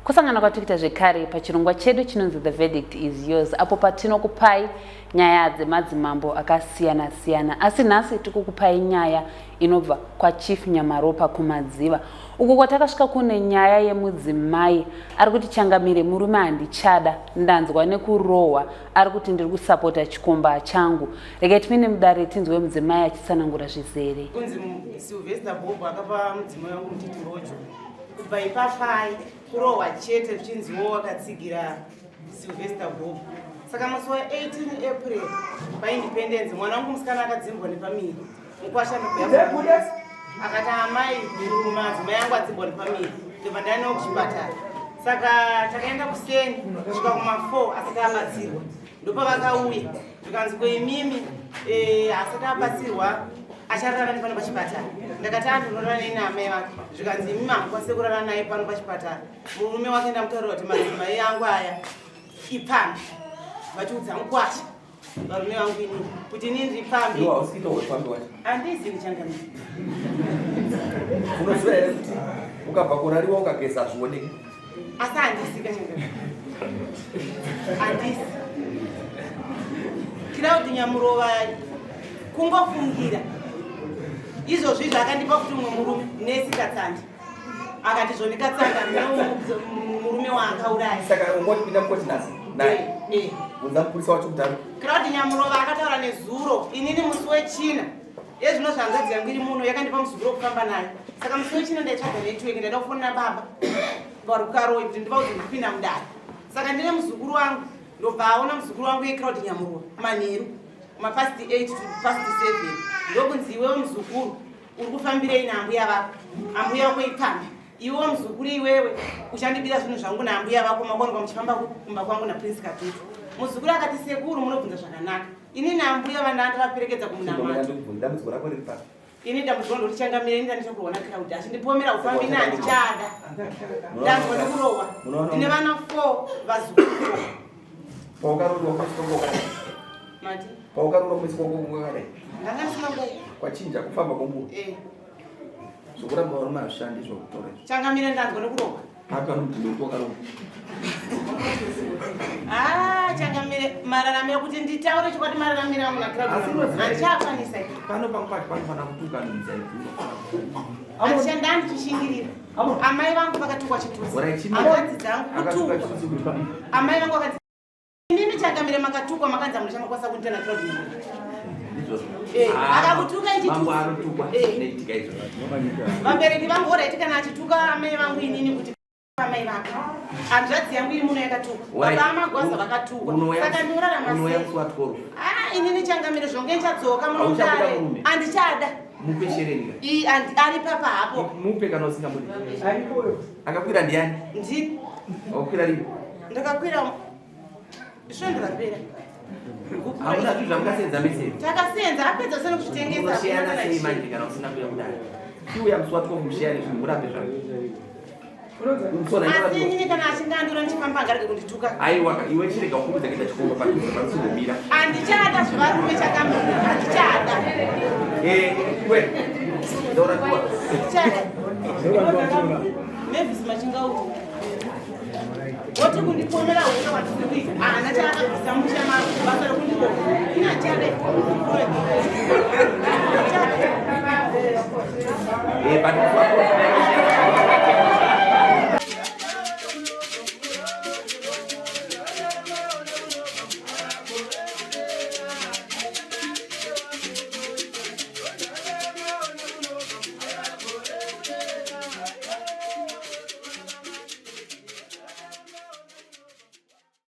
Kusangana kwatikuita zvekare pachirongwa chedu chinonzi The Verdict is Yours, apo patinokupai nyaya dzemadzimambo akasiyana siyana. Asi nhasi tikukupai nyaya inobva kwaChief Nyamaropa kuMadziva, uko kwatakasvika kune nyaya yemudzimai ari kuti Changamire murume handichada, ndanzwa nekurohwa, ari kuti ndiri kusapota chikomba changu. Regai tipinde mudare tinzwe mudzimai achitsanangura zvizere. Kunzi Sylvester Bob akapa mudzimai wangu Mutiti Rojo. Kubva ipapai kurohwa chete zvichinziwo wakatsigira Sylvester Bob. Saka musi wa18 April paindependence mwana wangu musikana akadzimbwa nepamiri. Mukwasha ndokuya akati amai madzimai angu adzimbwa nepamiri. Ndobva ndaenda kuchipatara. Saka takaenda kuseni kusvika kuma4 asati abatsirwa. Ndopa vakauya zvikanzi koimimi asati abatsirwa acharara nepano pachipatara. Ndakati andonorara nenamai vake zvikanzi imimi hamukwanisi kurara naye pano pachipatara. Murume wake ndamutaurira kuti madzimai angu aya ipambe vachiudza mukwasha varume vangu inini kuti inini ndipambe. Handizi Changamire. Unoziva here kuti ukabva kurariwa ukageza hazvioneki? Asi handisi Changamire. Handisi. Claude Nyamurova kungofungira izvozvi zvakandipa kuti mumwe murume nesikatsandi akatizvonikatsanda murume waakauraya. Saka ungotipinda mukoti nhasi naye unza mupurisa wacho kutaro. Claude Nyamurova akataura nezuro inini musi wechina yezvino zvangadzi yangu iri muno yakandipa muzukuru wokufamba naye. Saka musi wechina ndaitsvaga network ndaida kufonera baba parukaroyi kuti ndiva kuti ndipinda mudare. Saka ndine muzukuru wangu ndobva aona muzukuru wangu yeClaude Nyamurova manheru mapast 8 to past 7 ndokunzi iwewe muzukuru uri kufambirei naambuya vako, ambuya vako ipambe. Iwewo muzukuru iwewe uchandibira zvinhu zvangu naambuya vako makwanikwa muchifamba kumba kwangu naPrince Katutu. Muzukuru akati sekuru munobvunza zvakanaka, ini naambuya vandandavaperekedza kumunamato. Ini dambudziko ndoti Changamire ini ndandichakurwa naClaude achindipomera ufambi nandichada ndanzwa nekurohwa ndine vana 4 vazukuru. Mati paukarura mwesikongo kare ndanga ndisina kudai kwachinja kufamba konguva zvokuramba varume hazvishandi zvokutora Changamire ndanzwa nekurohwa apa nomudhuri wakaroma. Changamire mararamiro kuti nditaure chokwadi mararamiro angu naClaude handichakwanisa pano pangu pacho panofanira kutukanidza handishanda ndichishingirira. Amai vangu vakatukwa chitusi, akadzi dzangu kutukwa. Amai vangu vakati inini Changamire makatukwa makanza muchamukwanisa kundiita naClaude Nyamurova. Akakutuka ichitusi. Vabereki vangu oraitika kana achituka amai vangu inini kuti amai vako. Hanzvadzi yangu iri muno yakatukwa. Baba amagwaza vakatukwa. Saka ndinorarama sei? Inini Changamire zvonge ndichadzoka muno mudare. Handichada. mupeshereni ari papa hapo mupe kana usingamudi akakwira ndiani ndi okakwira lini ndakakwira shondora pera hauna zvinhu zvamukasenza mese takasenza apedza sene kuchitengesa unoshiyana sei manje kana usina kuya kudai chiuya muswatiko mushiyane zvinhu murape zvangu asi nyini kana achingandura ndichifamba ngarike kundituka aiwa iwe chirega kukuudza kuenda chikomba padhuze panosingomira handichada zvivarume chakamira handichada iwe ndaura kuwa handichada Mavis Machingauru woti kundiponera uka watikuita ana chaakabvisa mushama basa rekundibona inachade but